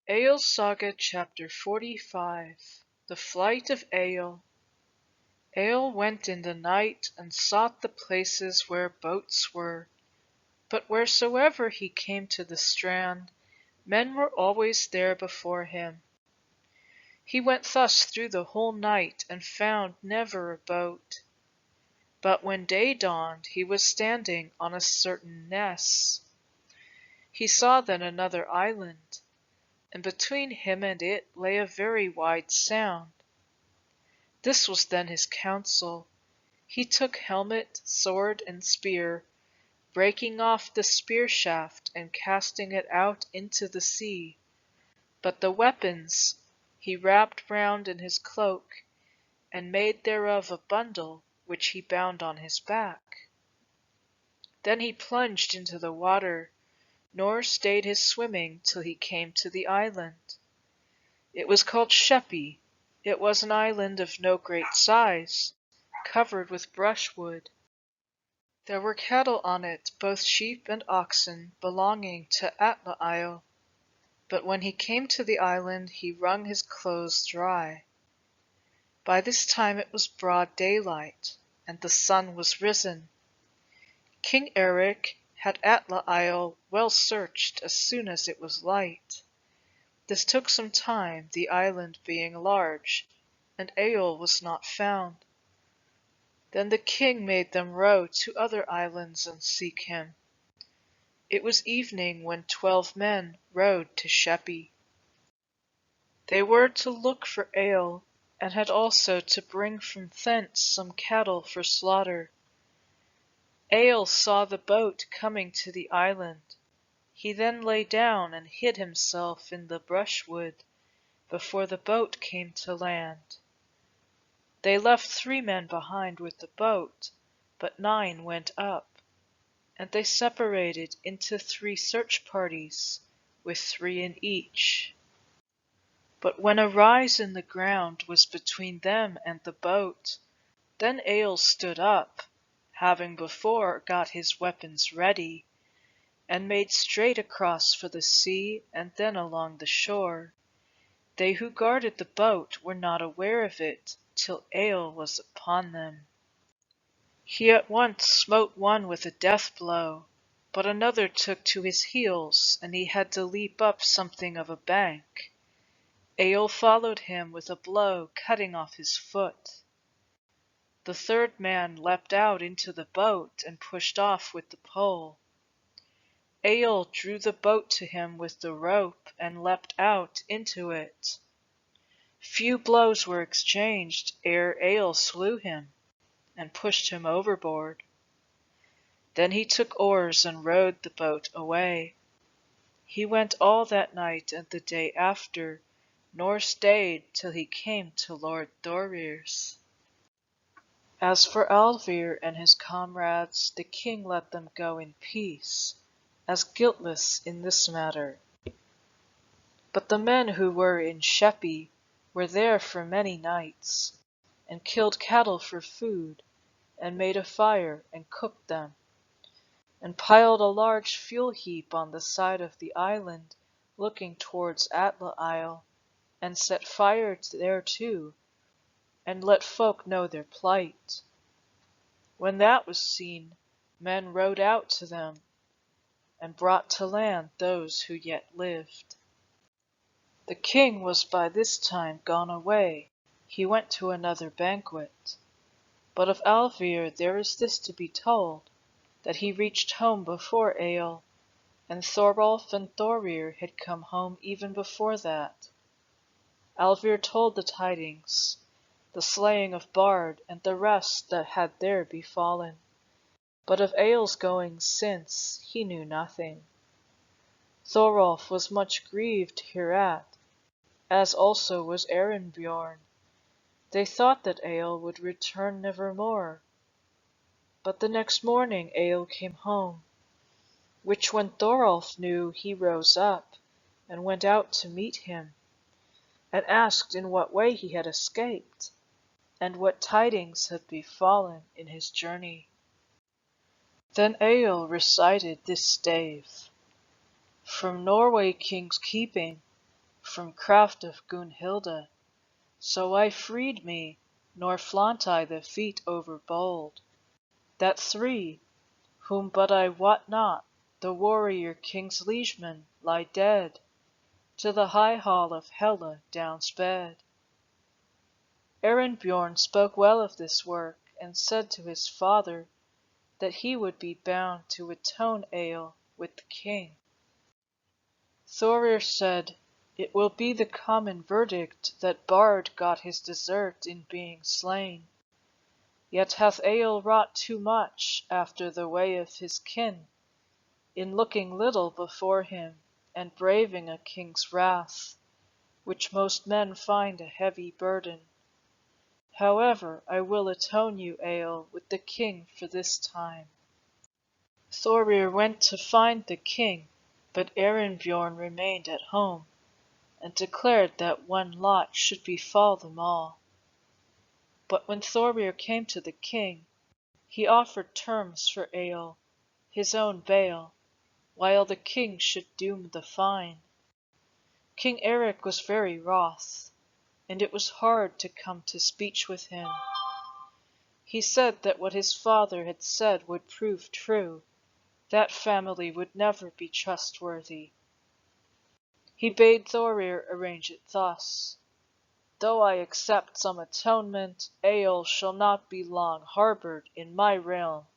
Egil Saga Chapter 45 The Flight of Egil. Egil went in the night and sought the places where boats were, but wheresoever he came to the strand, men were always there before him. He went thus through the whole night and found never a boat. But when day dawned, he was standing on a certain ness. He saw then another island, and between him and it lay a very wide sound. This was then his counsel. He took helmet, sword, and spear, breaking off the spear shaft and casting it out into the sea. But the weapons he wrapped round in his cloak, and made thereof a bundle which he bound on his back. Then he plunged into the water, nor stayed his swimming till he came to the island. It was called Sheppy. It was an island of no great size, covered with brushwood. There were cattle on it, both sheep and oxen, belonging to Atla. But when he came to the island, he wrung his clothes dry. By this time it was broad daylight, and the sun was risen. King Eric had Atla well searched as soon as it was light. This took some time, the island being large, and Egil was not found. Then the king made them row to other islands and seek him. It was evening when 12 men rowed to Sheppy. They were to look for Egil, and had also to bring from thence some cattle for slaughter. Egil saw the boat coming to the island. He then lay down and hid himself in the brushwood, before the boat came to land. They left 3 men behind with the boat, but 9 went up, and they separated into 3 search parties, with 3 in each. But when a rise in the ground was between them and the boat, then Egil stood up, having before got his weapons ready, and made straight across for the sea and then along the shore. They who guarded the boat were not aware of it till Egil was upon them. He at once smote one with a death blow, but another took to his heels, and he had to leap up something of a bank. Egil followed him with a blow cutting off his foot. The 3rd man leapt out into the boat and pushed off with the pole. Egil drew the boat to him with the rope and leapt out into it. Few blows were exchanged ere Egil slew him, and pushed him overboard. Then he took oars and rowed the boat away. He went all that night and the day after, nor stayed till he came to Lord Thorir's. As for Alvir and his comrades, the king let them go in peace, as guiltless in this matter. But the men who were in Sheppy were there for many nights, and killed cattle for food, and made a fire and cooked them, and piled a large fuel heap on the side of the island looking towards Atla, and set fire thereto, and let folk know their plight. When that was seen, men rowed out to them, and brought to land those who yet lived. The king was by this time gone away, he went to another banquet. But of Alvir there is this to be told, that he reached home before Egil, and Thorolf and Thorir had come home even before that. Alvir told the tidings, the slaying of Bard, and the rest that had there befallen, but of Egil's goings since he knew nothing. Thorolf was much grieved hereat, as also was Erenbjorn. They thought that Egil would return nevermore. But the next morning Egil came home, which when Thorolf knew, he rose up, and went out to meet him, and asked in what way he had escaped, and what tidings had befallen in his journey. Then Egil recited this stave: From Norway king's keeping from craft of Gunhilda. So I freed me, nor flaunt I the feat overbold, that three, whom but I wot not, the warrior king's liegemen, lie dead, to the high hall of Hela down sped. Arinbjorn spoke well of this work, and said to his father that he would be bound to atone Egil with the king. Thorir said, "It will be the common verdict that Bard got his desert in being slain. Yet hath Egil wrought too much after the way of his kin, in looking little before him, and braving a king's wrath, which most men find a heavy burden. However, I will atone you, Egil, with the king for this time." Thorir went to find the king, but Arinbjorn remained at home, and declared that one lot should befall them all. But when Thorir came to the king, he offered terms for Egil, his own bail, while the king should doom the fine. King Eric was very wroth, and it was hard to come to speech with him. He said that what his father had said would prove true, that family would never be trustworthy. He bade Thorir arrange it thus: "Though I accept some atonement, Egil shall not be long harbored in my realm.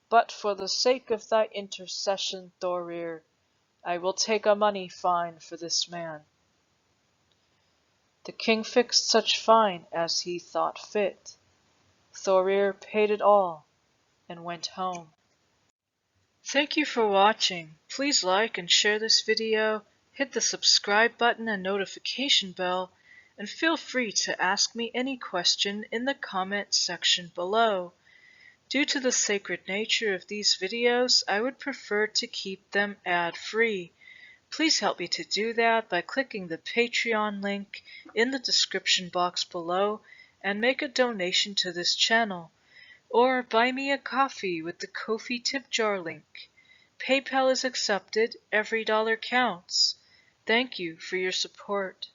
But for the sake of thy intercession, Thorir, I will take a money fine for this man." The king fixed such fine as he thought fit. Thorir paid it all and went home. Thank you for watching. Please like and share this video, hit the subscribe button and notification bell, and feel free to ask me any question in the comment section below. Due to the sacred nature of these videos, I would prefer to keep them ad-free. Please help me to do that by clicking the Patreon link in the description box below and make a donation to this channel, or buy me a coffee with the Ko-fi tip jar link. PayPal is accepted, every dollar counts. Thank you for your support.